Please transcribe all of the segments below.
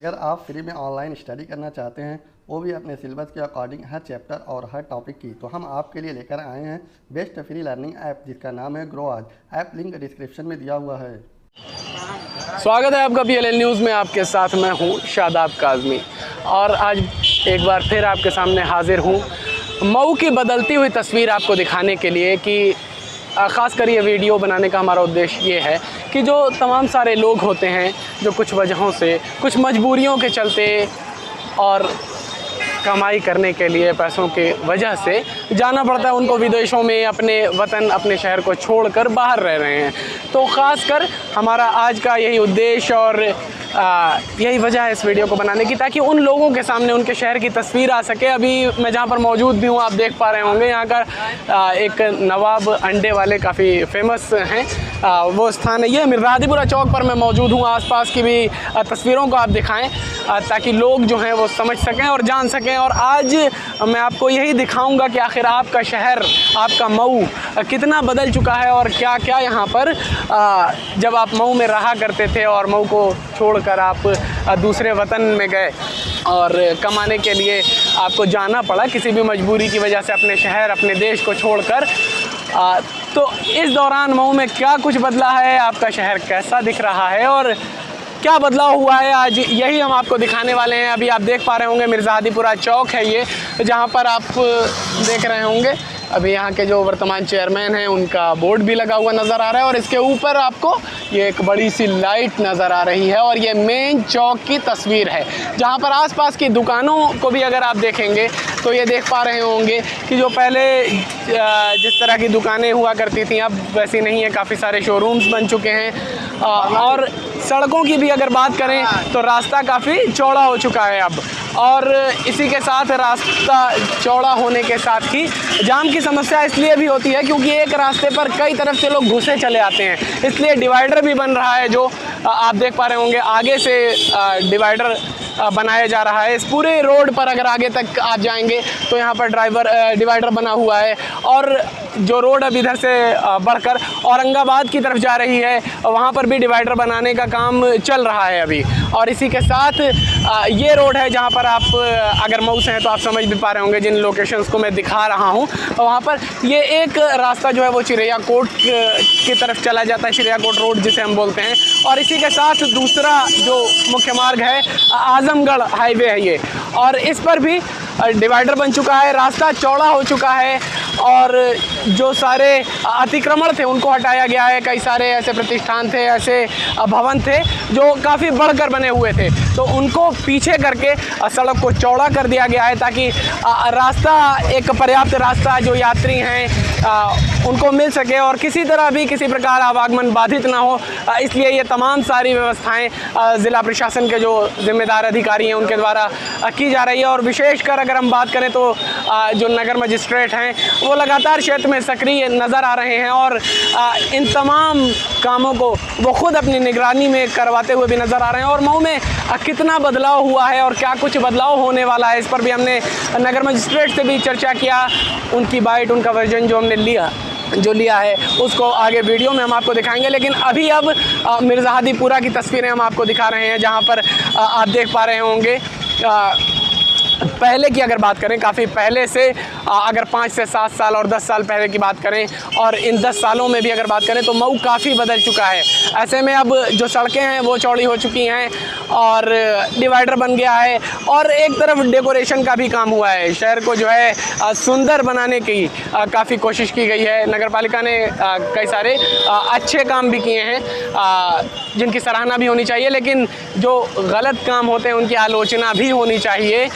अगर आप फ्री में ऑनलाइन स्टडी करना चाहते हैं, वो भी अपने सिलेबस के अकॉर्डिंग, हर चैप्टर और हर टॉपिक की, तो हम आपके लिए लेकर आए हैं बेस्ट फ्री लर्निंग ऐप जिसका नाम है ग्रो आज। ऐप लिंक डिस्क्रिप्शन में दिया हुआ है। स्वागत है आपका PLN न्यूज़ में। आपके साथ मैं हूं शादाब काज़मी और आज एक बार फिर आपके सामने हाजिर हूं मऊ की बदलती हुई तस्वीर आपको दिखाने के लिए कि ख़ासकर ये वीडियो बनाने का हमारा उद्देश्य ये है कि जो तमाम सारे लोग होते हैं जो कुछ वजहों से, कुछ मजबूरियों के चलते और कमाई करने के लिए पैसों के वजह से जाना पड़ता है उनको विदेशों में, अपने वतन, अपने शहर को छोड़कर बाहर रह रहे हैं। तो ख़ासकर हमारा आज का यही उद्देश्य और यही वजह है इस वीडियो को बनाने की, ताकि उन लोगों के सामने उनके शहर की तस्वीर आ सके। अभी मैं जहाँ पर मौजूद भी हूँ, आप देख पा रहे होंगे यहाँ का एक नवाब अंडे वाले काफ़ी फेमस हैं, वो स्थान है ये मिर्ज़ादीपुरा चौक पर मैं मौजूद हूँ। आसपास की भी तस्वीरों को आप दिखाएं ताकि लोग जो हैं वो समझ सकें और जान सकें। और आज मैं आपको यही दिखाऊंगा कि आखिर आपका शहर, आपका मऊ कितना बदल चुका है और क्या क्या यहाँ पर जब आप मऊ में रहा करते थे और मऊ को छोड़कर आप दूसरे वतन में गए और कमाने के लिए आपको जाना पड़ा किसी भी मजबूरी की वजह से अपने शहर, अपने देश को छोड़कर, तो इस दौरान मऊ में क्या कुछ बदला है, आपका शहर कैसा दिख रहा है और क्या बदलाव हुआ है, आज यही हम आपको दिखाने वाले हैं। अभी आप देख पा रहे होंगे मिर्ज़ादीपुरा चौक है ये, जहाँ पर आप देख रहे होंगे अभी यहाँ के जो वर्तमान चेयरमैन हैं उनका बोर्ड भी लगा हुआ नज़र आ रहा है और इसके ऊपर आपको ये एक बड़ी सी लाइट नज़र आ रही है और ये मेन चौक की तस्वीर है, जहाँ पर आसपास की दुकानों को भी अगर आप देखेंगे तो ये देख पा रहे होंगे कि जो पहले जिस तरह की दुकानें हुआ करती थी अब वैसी नहीं है, काफ़ी सारे शोरूम्स बन चुके हैं। और सड़कों की भी अगर बात करें तो रास्ता काफ़ी चौड़ा हो चुका है अब, और इसी के साथ रास्ता चौड़ा होने के साथ ही जाम की समस्या इसलिए भी होती है क्योंकि एक रास्ते पर कई तरफ से लोग घुसे चले आते हैं, इसलिए डिवाइडर भी बन रहा है। जो आप देख पा रहे होंगे आगे से डिवाइडर बनाया जा रहा है। इस पूरे रोड पर अगर आगे तक आप जाएंगे तो यहाँ पर डिवाइडर बना हुआ है और जो रोड अब इधर से बढ़कर औरंगाबाद की तरफ जा रही है वहाँ पर भी डिवाइडर बनाने का काम चल रहा है अभी। और इसी के साथ ये रोड है जहाँ पर आप अगर मऊ से हैं तो आप समझ भी पा रहे होंगे जिन लोकेशंस को मैं दिखा रहा हूँ वहाँ पर ये एक रास्ता जो है वो चिरैया कोट की तरफ चला जाता है, चिरैया कोट रोड जिसे हम बोलते हैं। और इसी के साथ दूसरा जो मुख्य मार्ग है आजमगढ़ हाईवे है ये, और इस पर भी डिवाइडर बन चुका है, रास्ता चौड़ा हो चुका है और जो सारे अतिक्रमण थे उनको हटाया गया है। कई सारे ऐसे प्रतिष्ठान थे, ऐसे भवन थे जो काफ़ी बढ़कर बने हुए थे, तो उनको पीछे करके सड़क को चौड़ा कर दिया गया है ताकि रास्ता, एक पर्याप्त रास्ता जो यात्री हैं उनको मिल सके और किसी तरह भी किसी प्रकार आवागमन बाधित ना हो। इसलिए ये तमाम सारी व्यवस्थाएं ज़िला प्रशासन के जो जिम्मेदार अधिकारी हैं उनके द्वारा की जा रही है। और विशेषकर अगर हम बात करें तो जो नगर मजिस्ट्रेट हैं वो लगातार क्षेत्र में सक्रिय नज़र आ रहे हैं और इन तमाम कामों को वो खुद अपनी निगरानी में करवाते हुए भी नज़र आ रहे हैं। और मऊ में कितना बदलाव हुआ है और क्या कुछ बदलाव होने वाला है, इस पर भी हमने नगर मजिस्ट्रेट से भी चर्चा किया। उनकी बाइट, उनका वर्जन जो हमने लिया है उसको आगे वीडियो में हम आपको दिखाएंगे। लेकिन अभी अब मिर्ज़ादीपुरा की तस्वीरें हम आपको दिखा रहे हैं, जहां पर आप देख पा रहे होंगे पहले की अगर बात करें, काफ़ी पहले से अगर 5 से 7 साल और 10 साल पहले की बात करें और इन 10 सालों में भी अगर बात करें तो मऊ काफ़ी बदल चुका है। ऐसे में अब जो सड़कें हैं वो चौड़ी हो चुकी हैं और डिवाइडर बन गया है और एक तरफ डेकोरेशन का भी काम हुआ है। शहर को जो है सुंदर बनाने की काफ़ी कोशिश की गई है। नगर पालिका ने कई सारे अच्छे काम भी किए हैं जिनकी सराहना भी होनी चाहिए, लेकिन जो गलत काम होते हैं उनकी आलोचना भी होनी चाहिए।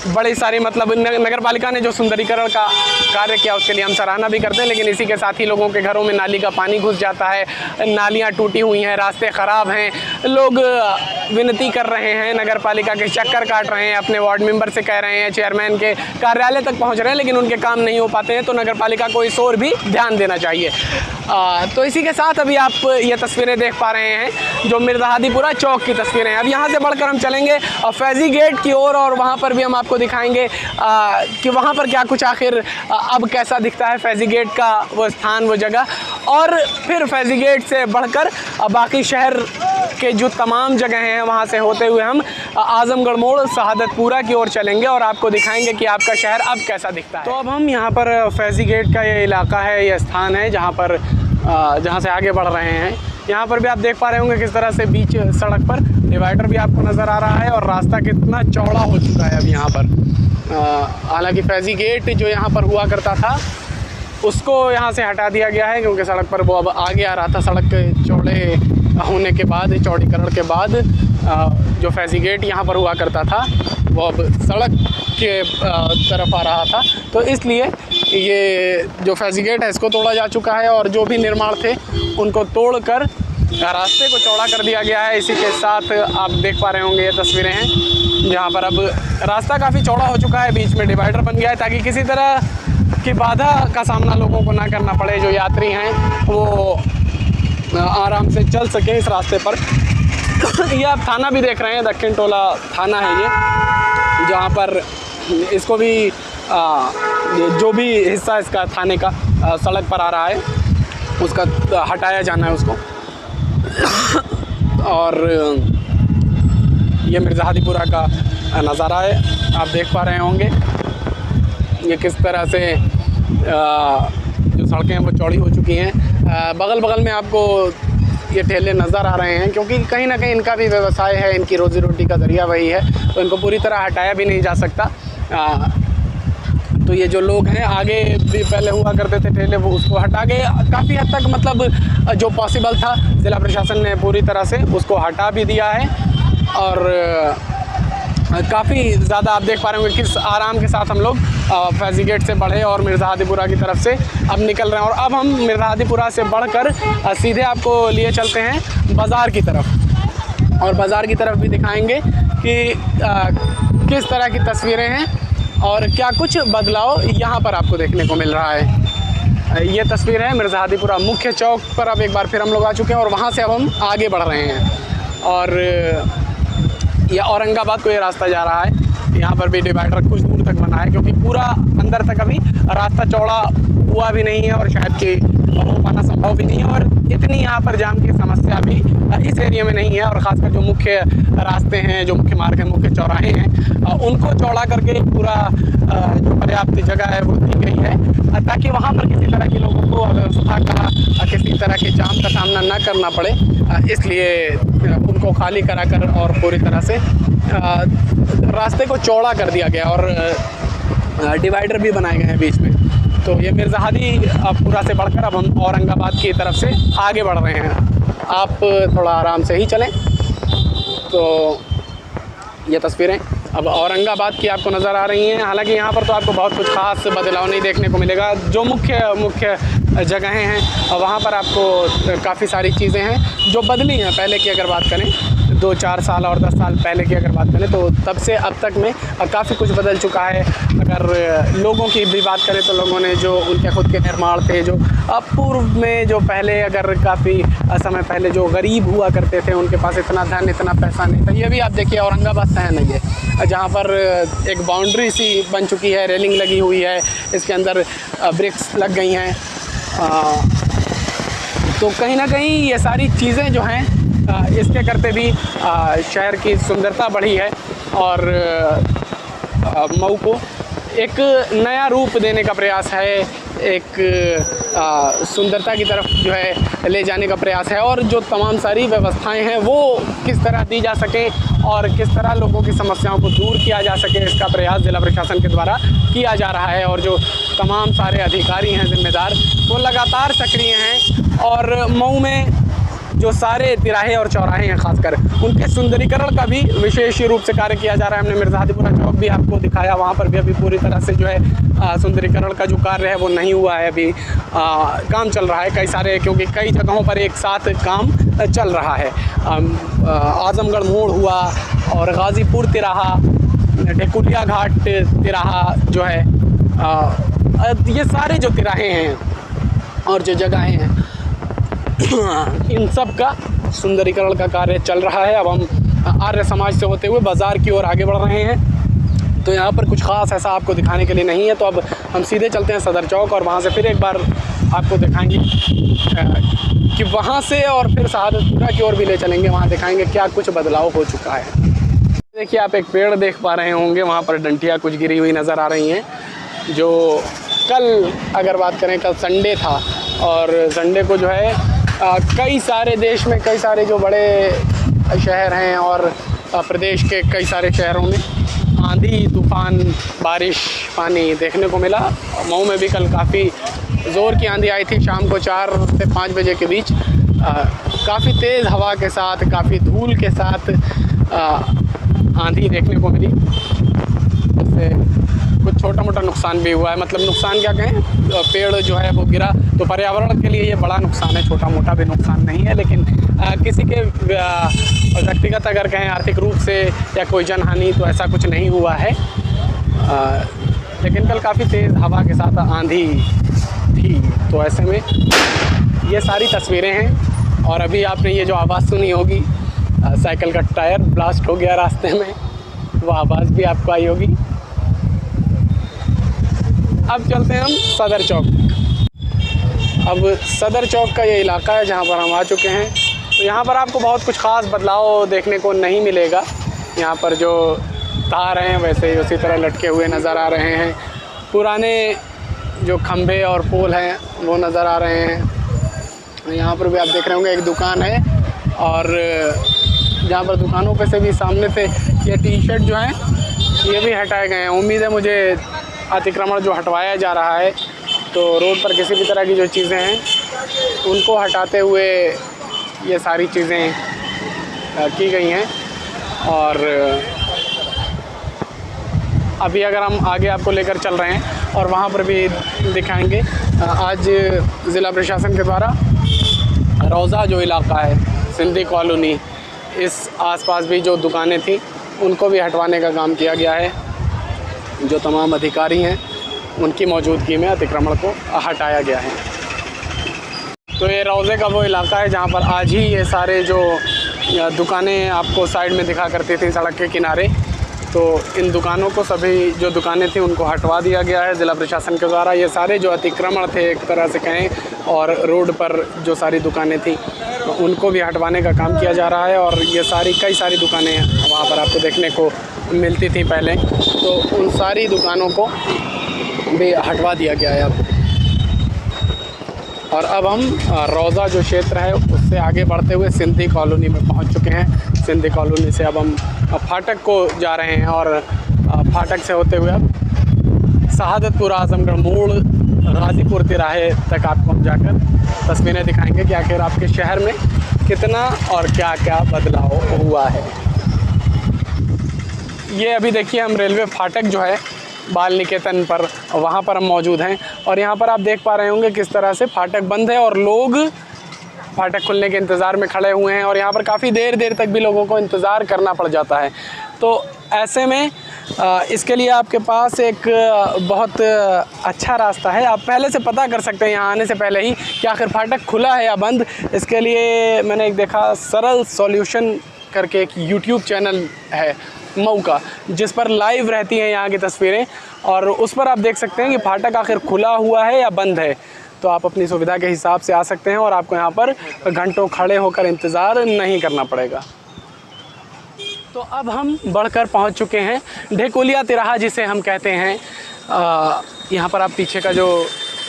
बड़ी सारी मतलब नगर पालिका ने जो सुंदरीकरण का कार्य किया उसके लिए हम सराहना भी करते हैं, लेकिन इसी के साथ ही लोगों के घरों में नाली का पानी घुस जाता है, नालियां टूटी हुई हैं, रास्ते ख़राब हैं। लोग विनती कर रहे हैं, नगर पालिका के चक्कर काट रहे हैं, अपने वार्ड मेंबर से कह रहे हैं, चेयरमैन के कार्यालय तक पहुंच रहे हैं, लेकिन उनके काम नहीं हो पाते हैं। तो नगर पालिका को इस ओर भी ध्यान देना चाहिए। तो इसी के साथ अभी आप ये तस्वीरें देख पा रहे हैं जो मिर्ज़ादीपुरा चौक की तस्वीरें हैं। अब यहाँ से बढ़कर हम चलेंगे फैज़ी गेट की ओर और वहाँ पर भी हम आपको दिखाएंगे कि वहाँ पर क्या कुछ आखिर अब कैसा दिखता है फैज़ी गेट का वो स्थान, वो जगह। और फिर फैज़ी गेट से बढ़कर बाकी शहर के जो तमाम जगह हैं वहाँ से होते हुए हम आजमगढ़ मोड़, शहादतपुरा की ओर चलेंगे और आपको दिखाएंगे कि आपका शहर अब कैसा दिखता है। तो अब हम यहाँ पर फैज़ी गेट का ये इलाका है, ये स्थान है जहाँ से आगे बढ़ रहे हैं। यहाँ पर भी आप देख पा रहे होंगे किस तरह से बीच सड़क पर डिवाइडर भी आपको नज़र आ रहा है और रास्ता कितना चौड़ा हो चुका है अब यहाँ पर। हालांकि फैज़ी गेट जो यहाँ पर हुआ करता था उसको यहाँ से हटा दिया गया है क्योंकि सड़क पर वो अब आगे आ रहा था। सड़क के चौड़े होने के बाद, चौड़ीकरण के बाद जो फैज़ी गेट यहाँ पर हुआ करता था वो अब सड़क के तरफ आ रहा था। तो इसलिए ये जो फैज़ी गेट है इसको तोड़ा जा चुका है और जो भी निर्माण थे उनको तोड़कर रास्ते को चौड़ा कर दिया गया है। इसी के साथ आप देख पा रहे होंगे ये तस्वीरें हैं जहाँ पर अब रास्ता काफ़ी चौड़ा हो चुका है, बीच में डिवाइडर बन गया है ताकि किसी तरह की बाधा का सामना लोगों को ना करना पड़े। जो यात्री हैं वो आराम से चल सकें इस रास्ते पर। ये आप थाना भी देख रहे हैं, दक्षिण टोला थाना है ये, जहाँ पर इसको भी जो भी हिस्सा इसका थाने का सड़क पर आ रहा है उसका हटाया जाना है उसको। और ये मिर्ज़ाहदीपुरा का नज़ारा है, आप देख पा रहे होंगे ये किस तरह से जो सड़कें हैं वो चौड़ी हो चुकी हैं। बगल बगल में आपको ये ठेले नज़र आ रहे हैं क्योंकि कहीं ना कहीं इनका भी व्यवसाय है, इनकी रोज़ी रोटी का ज़रिया वही है, तो इनको पूरी तरह हटाया भी नहीं जा सकता। तो ये जो लोग हैं आगे भी पहले हुआ करते थे ठेले, वो उसको हटा के काफ़ी हद तक मतलब जो पॉसिबल था ज़िला प्रशासन ने पूरी तरह से उसको हटा भी दिया है। और काफ़ी ज़्यादा आप देख पा रहे होंगे किस आराम के साथ हम लोग फैज़ी गेट से बढ़े और मिर्ज़ाहदीपुरा की तरफ से अब निकल रहे हैं। और अब हम मिर्ज़ाहदीपुरा से बढ़कर सीधे आपको लिए चलते हैं बाज़ार की तरफ और बाज़ार की तरफ भी दिखाएंगे कि किस तरह की तस्वीरें हैं और क्या कुछ बदलाव यहाँ पर आपको देखने को मिल रहा है। ये तस्वीर है मिर्ज़ाहदीपुरा मुख्य चौक पर। अब एक बार फिर हम लोग आ चुके हैं और वहाँ से अब हम आगे बढ़ रहे हैं और ये औरंगाबाद को ये रास्ता जा रहा है। यहाँ पर भी डिवाइडर कुछ दूर तक बना है क्योंकि पूरा अंदर तक अभी रास्ता चौड़ा हुआ भी नहीं है और शायद कि हो पाना संभव भी नहीं है। और इतनी यहाँ पर जाम की समस्या भी इस एरिया में नहीं है और ख़ासकर जो मुख्य रास्ते हैं, जो मुख्य मार्ग हैं, मुख्य चौराहे हैं, उनको चौड़ा करके पूरा जो पर्याप्त जगह है वो दी गई है ताकि वहाँ पर किसी तरह के लोगों को अव्यवस्था का, किसी तरह के जाम का सामना न करना पड़े। इसलिए उनको खाली कराकर और पूरी तरह से रास्ते को चौड़ा कर दिया गया और डिवाइडर भी बनाए गए हैं बीच में। तो ये मिर्ज़ाहदीपुरा से बढ़कर अब हम औरंगाबाद की तरफ से आगे बढ़ रहे हैं। आप थोड़ा आराम से ही चलें। तो ये तस्वीरें अब औरंगाबाद की आपको नज़र आ रही हैं। हालांकि यहाँ पर तो आपको बहुत कुछ ख़ास बदलाव नहीं देखने को मिलेगा। जो मुख्य जगहें हैं वहाँ पर आपको काफ़ी सारी चीज़ें हैं जो बदली हैं। पहले की अगर बात करें 2-4 साल और 10 साल पहले की अगर बात करें तो तब से अब तक में काफ़ी कुछ बदल चुका है। अगर लोगों की भी बात करें तो लोगों ने जो उनके खुद के निर्माण थे, जो पूर्व में जो पहले अगर काफ़ी समय पहले जो गरीब हुआ करते थे उनके पास इतना धन, इतना पैसा नहीं था। ये भी आप देखिए औरंगाबाद शहर नहीं है जहाँ पर एक बाउंड्री सी बन चुकी है, रेलिंग लगी हुई है, इसके अंदर ब्रिक्स लग गई हैं। तो कहीं ना कहीं ये सारी चीज़ें जो हैं इसके करते भी शहर की सुंदरता बढ़ी है और मऊ को एक नया रूप देने का प्रयास है, एक सुंदरता की तरफ जो है ले जाने का प्रयास है। और जो तमाम सारी व्यवस्थाएं हैं वो किस तरह दी जा सकें और किस तरह लोगों की समस्याओं को दूर किया जा सके, इसका प्रयास जिला प्रशासन के द्वारा किया जा रहा है। और जो तमाम सारे अधिकारी हैं जिम्मेदार, वो लगातार सक्रिय हैं और मऊ में जो सारे तिराहे और चौराहे हैं खासकर उनके सुंदरीकरण का भी विशेष रूप से कार्य किया जा रहा है। हमने मिर्ज़ाहदीपुरा चौक भी आपको दिखाया, वहाँ पर भी अभी पूरी तरह से जो है सुंदरीकरण का जो कार्य है वो नहीं हुआ है, अभी काम चल रहा है कई सारे, क्योंकि कई जगहों पर एक साथ काम चल रहा है। आजमगढ़ मोड़ हुआ और गाज़ीपुर तिराहा, ढेकुलिया घाट तिराहा जो है, ये सारे जो तिराहे हैं और जो जगहें हैं इन सब का सुंदरीकरण का कार्य चल रहा है। अब हम आर्य समाज से होते हुए बाज़ार की ओर आगे बढ़ रहे हैं तो यहाँ पर कुछ ख़ास ऐसा आपको दिखाने के लिए नहीं है। तो अब हम सीधे चलते हैं सदर चौक और वहाँ से फिर एक बार आपको दिखाएंगे कि वहाँ से और फिर शहादतपुरा की ओर भी ले चलेंगे, वहाँ दिखाएंगे क्या कुछ बदलाव हो चुका है। देखिए आप एक पेड़ देख पा रहे होंगे, वहाँ पर डंठियाँ कुछ गिरी हुई नज़र आ रही हैं। जो कल अगर बात करें, कल संडे था और संडे को जो है कई सारे देश में कई सारे जो बड़े शहर हैं और प्रदेश के कई सारे शहरों में आंधी तूफान बारिश पानी देखने को मिला। मऊ में भी कल काफ़ी ज़ोर की आंधी आई थी, शाम को 4 से 5 बजे के बीच काफ़ी तेज़ हवा के साथ, काफ़ी धूल के साथ आंधी देखने को मिली। इससे कुछ छोटा मोटा नुकसान भी हुआ है। मतलब नुकसान क्या कहें, पेड़ जो है वो गिरा, तो पर्यावरण के लिए ये बड़ा नुकसान है, छोटा मोटा भी नुकसान नहीं है। लेकिन किसी के व्यक्तिगत अगर कहें आर्थिक रूप से या कोई जनहानि तो ऐसा कुछ नहीं हुआ है। लेकिन कल काफ़ी तेज़ हवा के साथ आंधी थी, तो ऐसे में ये सारी तस्वीरें हैं। और अभी आपने ये जो आवाज़ सुनी होगी, साइकिल का टायर ब्लास्ट हो गया रास्ते में, वो आवाज़ भी आपको आई होगी। अब चलते हैं हम सदर चौक। अब सदर चौक का ये इलाका है जहाँ पर हम आ चुके हैं। तो यहाँ पर आपको बहुत कुछ ख़ास बदलाव देखने को नहीं मिलेगा। यहाँ पर जो तार हैं वैसे ही उसी तरह लटके हुए नज़र आ रहे हैं। पुराने जो खंभे और पोल हैं वो नज़र आ रहे हैं। यहाँ पर भी आप देख रहे होंगे एक दुकान है, और जहाँ पर दुकानों पे से भी सामने से ये टी शर्ट जो हैं ये भी हटाए गए हैं। उम्मीद है मुझे अतिक्रमण जो हटवाया जा रहा है, तो रोड पर किसी भी तरह की जो चीज़ें हैं उनको हटाते हुए ये सारी चीज़ें की गई हैं। और अभी अगर हम आगे आपको लेकर चल रहे हैं और वहाँ पर भी दिखाएंगे, आज ज़िला प्रशासन के द्वारा रोज़ा जो इलाका है, सिंधी कॉलोनी, इस आसपास भी जो दुकानें थी उनको भी हटवाने का काम किया गया है। जो तमाम अधिकारी हैं उनकी मौजूदगी में अतिक्रमण को हटाया गया है। तो ये रोज़े का वो इलाका है जहाँ पर आज ही ये सारे जो दुकानें आपको साइड में दिखा करती थी सड़क के किनारे, तो इन दुकानों को, सभी जो दुकानें थी उनको हटवा दिया गया है ज़िला प्रशासन के द्वारा। ये सारे जो अतिक्रमण थे एक तरह से कहें, और रोड पर जो सारी दुकानें थी उनको भी हटवाने का काम किया जा रहा है। और ये सारी कई सारी दुकानें वहाँ पर आपको देखने को मिलती थी पहले, तो उन सारी दुकानों को भी हटवा दिया गया है अब। और अब हम रोज़ा जो क्षेत्र है उससे आगे बढ़ते हुए सिंधी कॉलोनी में पहुंच चुके हैं। सिंधी कॉलोनी से अब हम फाटक को जा रहे हैं, और फाटक से होते हुए अब शहादतपुर, आजमगढ़ मोड़, गाजीपुर तिराहे तक आपको हम जाकर तस्वीरें दिखाएंगे कि आखिर आपके शहर में कितना और क्या क्या बदलाव हुआ है। ये अभी देखिए हम रेलवे फाटक जो है बाल निकेतन पर, वहाँ पर हम मौजूद हैं। और यहाँ पर आप देख पा रहे होंगे किस तरह से फाटक बंद है और लोग फाटक खुलने के इंतज़ार में खड़े हुए हैं। और यहाँ पर काफ़ी देर तक भी लोगों को इंतज़ार करना पड़ जाता है। तो ऐसे में इसके लिए आपके पास एक बहुत अच्छा रास्ता है। आप पहले से पता कर सकते हैं यहाँ आने से पहले ही कि आखिर फाटक खुला है या बंद। इसके लिए मैंने एक देखा, सरल सॉल्यूशन करके एक यूट्यूब चैनल है मऊ का, जिस पर लाइव रहती हैं यहाँ की तस्वीरें, और उस पर आप देख सकते हैं कि फाटक आखिर खुला हुआ है या बंद है। तो आप अपनी सुविधा के हिसाब से आ सकते हैं और आपको यहाँ पर घंटों खड़े होकर इंतज़ार नहीं करना पड़ेगा। तो अब हम बढ़कर पहुँच चुके हैं ढेकुलिया तिराहा जिसे हम कहते हैं। यहाँ पर आप पीछे का जो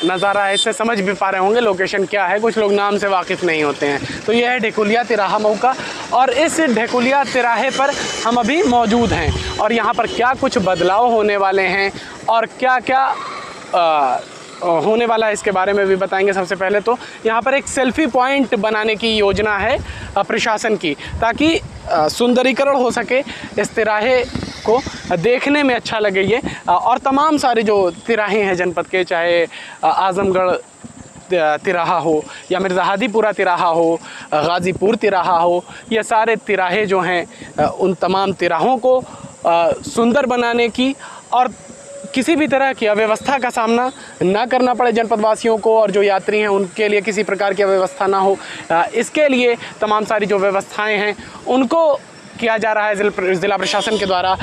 नज़ारा है इससे समझ भी पा रहे होंगे लोकेशन क्या है। कुछ लोग नाम से वाकिफ़ नहीं होते हैं। तो यह है ढेकुलिया तिराहा मऊ का, और इस ढेकुलिया तिराहे पर हम अभी मौजूद हैं। और यहाँ पर क्या कुछ बदलाव होने वाले हैं और क्या क्या होने वाला है इसके बारे में भी बताएंगे। सबसे पहले तो यहाँ पर एक सेल्फ़ी पॉइंट बनाने की योजना है प्रशासन की, ताकि सुंदरीकरण हो सके, इस तिराहे को देखने में अच्छा लगे ये। और तमाम सारे जो तिराहे हैं जनपद के, चाहे आजमगढ़ तिराहा हो या मिर्ज़ाहादीपुरा तिराहा हो, गाज़ीपुर तिराहा हो, ये सारे तिराहे जो हैं उन तमाम तिराहों को सुंदर बनाने की और किसी भी तरह की अव्यवस्था का सामना ना करना पड़े जनपद वासियों को, और जो यात्री हैं उनके लिए किसी प्रकार की अव्यवस्था ना हो, इसके लिए तमाम सारी जो व्यवस्थाएं हैं उनको किया जा रहा है ज़िला प्रशासन के द्वारा।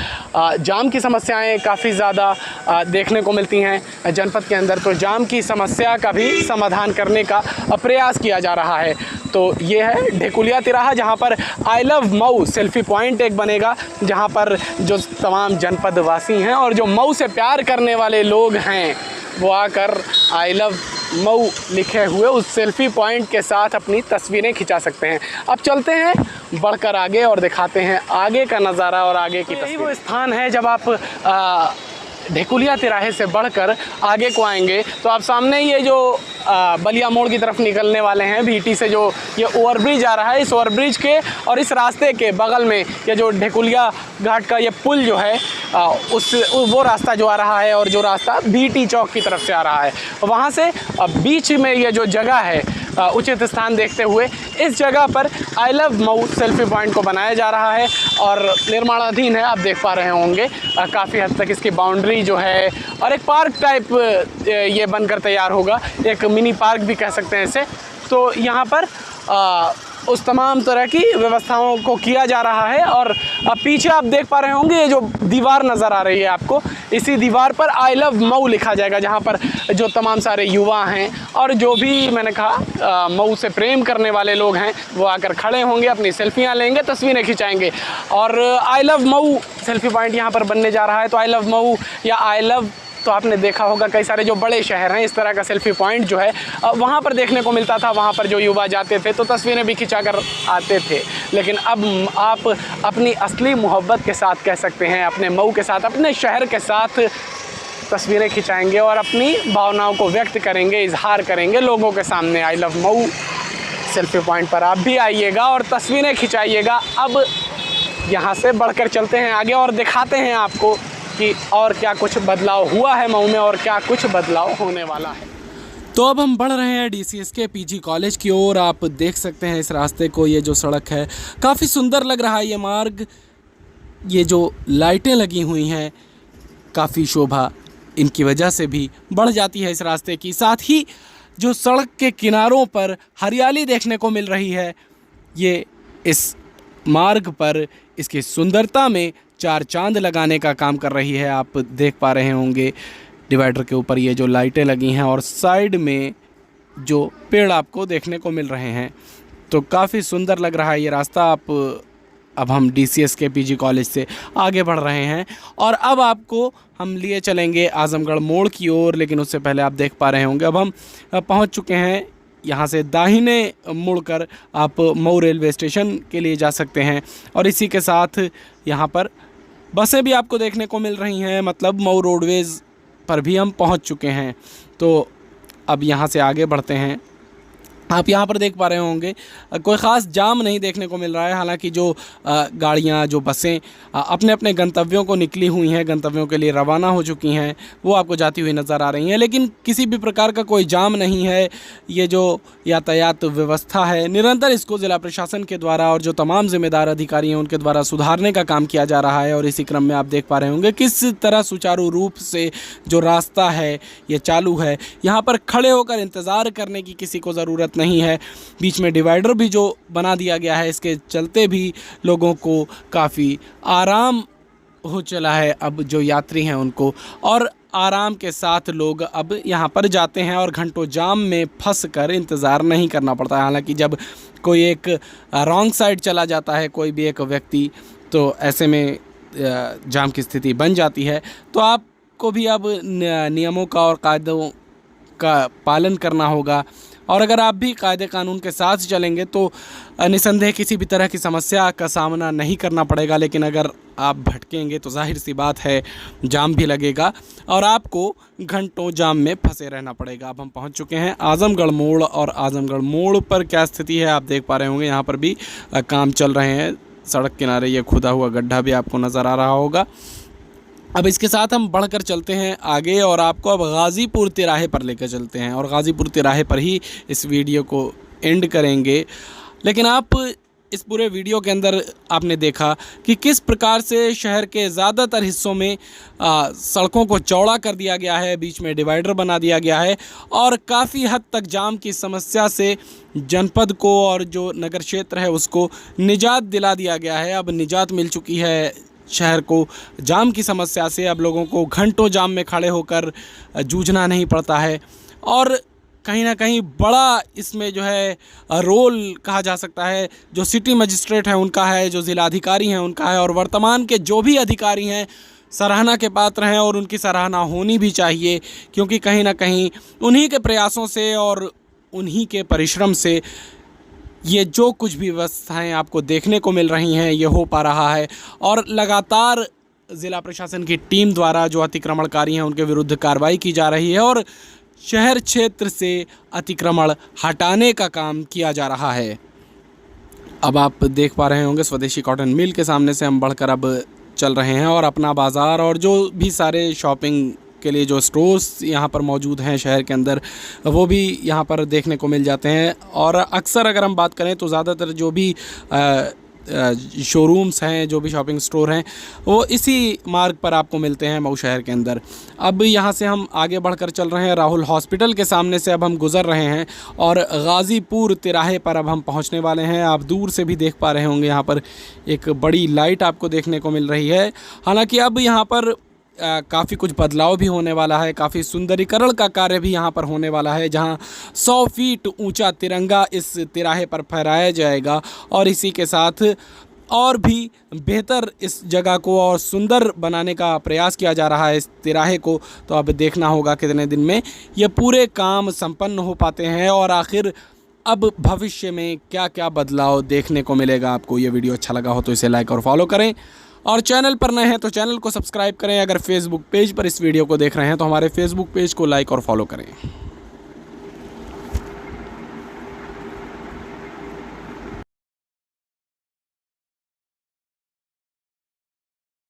जाम की समस्याएं काफ़ी ज़्यादा देखने को मिलती हैं जनपद के अंदर, तो जाम की समस्या का भी समाधान करने का प्रयास किया जा रहा है। तो ये है ढेकुलिया तिराहा, जहाँ पर I love Mau selfie point एक बनेगा, जहाँ पर जो तमाम जनपद वासी हैं और जो मऊ से प्यार करने वाले लोग हैं वो आकर आई लव मऊ लिखे हुए उस सेल्फी पॉइंट के साथ अपनी तस्वीरें खिंचा सकते हैं। अब चलते हैं बढ़कर आगे और दिखाते हैं आगे का नज़ारा और आगे की तस्वीर। वो स्थान है जब आप ढेकुलिया तिराहे से बढ़कर आगे को आएंगे तो आप सामने ये जो बलिया मोड़ की तरफ निकलने वाले हैं, बीटी से जो ये ओवरब्रिज आ रहा है, इस ओवरब्रिज के और इस रास्ते के बगल में ये जो ढेकुलिया घाट का ये पुल जो है वो रास्ता जो आ रहा है और जो रास्ता बीटी चौक की तरफ से आ रहा है, वहाँ से बीच में ये जो जगह है उचित स्थान देखते हुए इस जगह पर I love Mau selfie point को बनाया जा रहा है और निर्माणाधीन है। आप देख पा रहे होंगे काफ़ी हद तक इसकी बाउंड्री जो है और एक पार्क टाइप ये बनकर तैयार होगा, एक मिनी पार्क भी कह सकते हैं इसे। तो यहाँ पर उस तमाम तरह की व्यवस्थाओं को किया जा रहा है और पीछे आप देख पा रहे होंगे ये जो दीवार नज़र आ रही है आपको, इसी दीवार पर आई लव मऊ लिखा जाएगा, जहाँ पर जो तमाम सारे युवा हैं और जो भी मैंने कहा मऊ से प्रेम करने वाले लोग हैं वो आकर खड़े होंगे, अपनी सेल्फियाँ लेंगे, तस्वीरें खिंचाएंगे। और I love Mau selfie point यहाँ पर बनने जा रहा है। तो आई लव मऊ या आई लव, तो आपने देखा होगा कई सारे जो बड़े शहर हैं इस तरह का सेल्फी पॉइंट जो है वहाँ पर देखने को मिलता था, वहाँ पर जो युवा जाते थे तो तस्वीरें भी खिंचा कर आते थे। लेकिन अब आप अपनी असली मोहब्बत के साथ कह सकते हैं, अपने मऊ के साथ, अपने शहर के साथ तस्वीरें खिंचाएंगे और अपनी भावनाओं को व्यक्त करेंगे, इजहार करेंगे लोगों के सामने। I love Mau selfie point पर आप भी आइएगा और तस्वीरें खिंचाइएगा। अब यहाँ से बढ़कर चलते हैं आगे और दिखाते हैं आपको कि और क्या कुछ बदलाव हुआ है मऊ में और क्या कुछ बदलाव होने वाला है। तो अब हम बढ़ रहे हैं DCSK PG कॉलेज की ओर। आप देख सकते हैं इस रास्ते को, ये जो सड़क है काफ़ी सुंदर लग रहा है ये मार्ग, ये जो लाइटें लगी हुई हैं काफ़ी शोभा इनकी वजह से भी बढ़ जाती है इस रास्ते की। साथ ही जो सड़क के किनारों पर हरियाली देखने को मिल रही है, ये इस मार्ग पर इसकी सुंदरता में चार चांद लगाने का काम कर रही है। आप देख पा रहे होंगे डिवाइडर के ऊपर ये जो लाइटें लगी हैं और साइड में जो पेड़ आपको देखने को मिल रहे हैं, तो काफ़ी सुंदर लग रहा है ये रास्ता। अब हम DCSK PG कॉलेज से आगे बढ़ रहे हैं और अब आपको हम लिए चलेंगे आजमगढ़ मोड़ की ओर। लेकिन उससे पहले आप देख पा रहे होंगे अब हम पहुंच चुके हैं, यहाँ से दाहिने मुड़कर आप मऊ रेलवे स्टेशन के लिए जा सकते हैं और इसी के साथ यहाँ पर बसें भी आपको देखने को मिल रही हैं, मतलब मऊ रोडवेज़ पर भी हम पहुँच चुके हैं। तो अब यहाँ से आगे बढ़ते हैं। आप यहाँ पर देख पा रहे होंगे कोई ख़ास जाम नहीं देखने को मिल रहा है, हालांकि जो गाड़ियाँ, जो बसें अपने अपने गंतव्यों को निकली हुई हैं, गंतव्यों के लिए रवाना हो चुकी हैं, वो आपको जाती हुई नज़र आ रही हैं। लेकिन किसी भी प्रकार का कोई जाम नहीं है। ये जो यातायात व्यवस्था है निरंतर इसको ज़िला प्रशासन के द्वारा और जो तमाम ज़िम्मेदार अधिकारी हैं उनके द्वारा सुधारने का काम किया जा रहा है। और इसी क्रम में आप देख पा रहे होंगे किस तरह सुचारू रूप से जो रास्ता है ये चालू है। यहाँ पर खड़े होकर इंतज़ार करने की किसी को ज़रूरत नहीं है। बीच में डिवाइडर भी जो बना दिया गया है, इसके चलते भी लोगों को काफ़ी आराम हो चला है अब जो यात्री हैं उनको, और आराम के साथ लोग अब यहाँ पर जाते हैं और घंटों जाम में फंस कर इंतज़ार नहीं करना पड़ता है। हालांकि जब कोई एक रॉन्ग साइड चला जाता है कोई भी एक व्यक्ति, तो ऐसे में जाम की स्थिति बन जाती है। तो आपको भी अब नियमों का और कायदों का पालन करना होगा और अगर आप भी कायदे कानून के साथ चलेंगे तो निसंदेह किसी भी तरह की समस्या का सामना नहीं करना पड़ेगा। लेकिन अगर आप भटकेंगे तो जाहिर सी बात है जाम भी लगेगा और आपको घंटों जाम में फंसे रहना पड़ेगा। अब हम पहुंच चुके हैं आजमगढ़ मोड़ और आजमगढ़ मोड़ पर क्या स्थिति है आप देख पा रहे होंगे। यहाँ पर भी काम चल रहे हैं। सड़क किनारे ये खुदा हुआ गड्ढा भी आपको नज़र आ रहा होगा। अब इसके साथ हम बढ़कर चलते हैं आगे और आपको अब गाज़ीपुर तिराहे पर लेकर चलते हैं और गाज़ीपुर तिराहे पर ही इस वीडियो को एंड करेंगे। लेकिन आप इस पूरे वीडियो के अंदर आपने देखा कि किस प्रकार से शहर के ज़्यादातर हिस्सों में सड़कों को चौड़ा कर दिया गया है, बीच में डिवाइडर बना दिया गया है और काफ़ी हद तक जाम की समस्या से जनपद को और जो नगर क्षेत्र है उसको निजात दिला दिया गया है। अब निजात मिल चुकी है शहर को जाम की समस्या से। अब लोगों को घंटों जाम में खड़े होकर जूझना नहीं पड़ता है और कहीं ना कहीं बड़ा इसमें जो है रोल कहा जा सकता है जो सिटी मजिस्ट्रेट है उनका है, जो ज़िलाधिकारी हैं उनका है और वर्तमान के जो भी अधिकारी हैं सराहना के पात्र हैं और उनकी सराहना होनी भी चाहिए, क्योंकि कहीं ना कहीं उन्हीं के प्रयासों से और उन्हीं के परिश्रम से ये जो कुछ भी व्यवस्थाएं आपको देखने को मिल रही हैं ये हो पा रहा है। और लगातार ज़िला प्रशासन की टीम द्वारा जो अतिक्रमणकारी हैं उनके विरुद्ध कार्रवाई की जा रही है और शहर क्षेत्र से अतिक्रमण हटाने का काम किया जा रहा है। अब आप देख पा रहे होंगे स्वदेशी कॉटन मिल के सामने से हम बढ़कर अब चल रहे हैं और अपना बाज़ार और जो भी सारे शॉपिंग के लिए जो स्टोर्स यहाँ पर मौजूद हैं शहर के अंदर वो भी यहाँ पर देखने को मिल जाते हैं। और अक्सर अगर हम बात करें तो ज़्यादातर जो भी शोरूम्स हैं, जो भी शॉपिंग स्टोर हैं वो इसी मार्ग पर आपको मिलते हैं मऊ शहर के अंदर। अब यहाँ से हम आगे बढ़कर चल रहे हैं, राहुल हॉस्पिटल के सामने से अब हम गुज़र रहे हैं और गाज़ीपुर तिराहे पर अब हम पहुँचने वाले हैं। आप दूर से भी देख पा रहे होंगे यहाँ पर एक बड़ी लाइट आपको देखने को मिल रही है। हालांकि अब यहाँ पर काफ़ी कुछ बदलाव भी होने वाला है, काफ़ी सुंदरीकरण का कार्य भी यहाँ पर होने वाला है, जहाँ 100 फीट ऊंचा तिरंगा इस तिराहे पर फहराया जाएगा और इसी के साथ और भी बेहतर इस जगह को और सुंदर बनाने का प्रयास किया जा रहा है इस तिराहे को। तो अब देखना होगा कितने दिन में ये पूरे काम संपन्न हो पाते हैं और आखिर अब भविष्य में क्या क्या बदलाव देखने को मिलेगा आपको। ये वीडियो अच्छा लगा हो तो इसे लाइक और फॉलो करें और चैनल पर नए हैं तो चैनल को सब्सक्राइब करें। अगर फेसबुक पेज पर इस वीडियो को देख रहे हैं तो हमारे फेसबुक पेज को लाइक और फॉलो करें।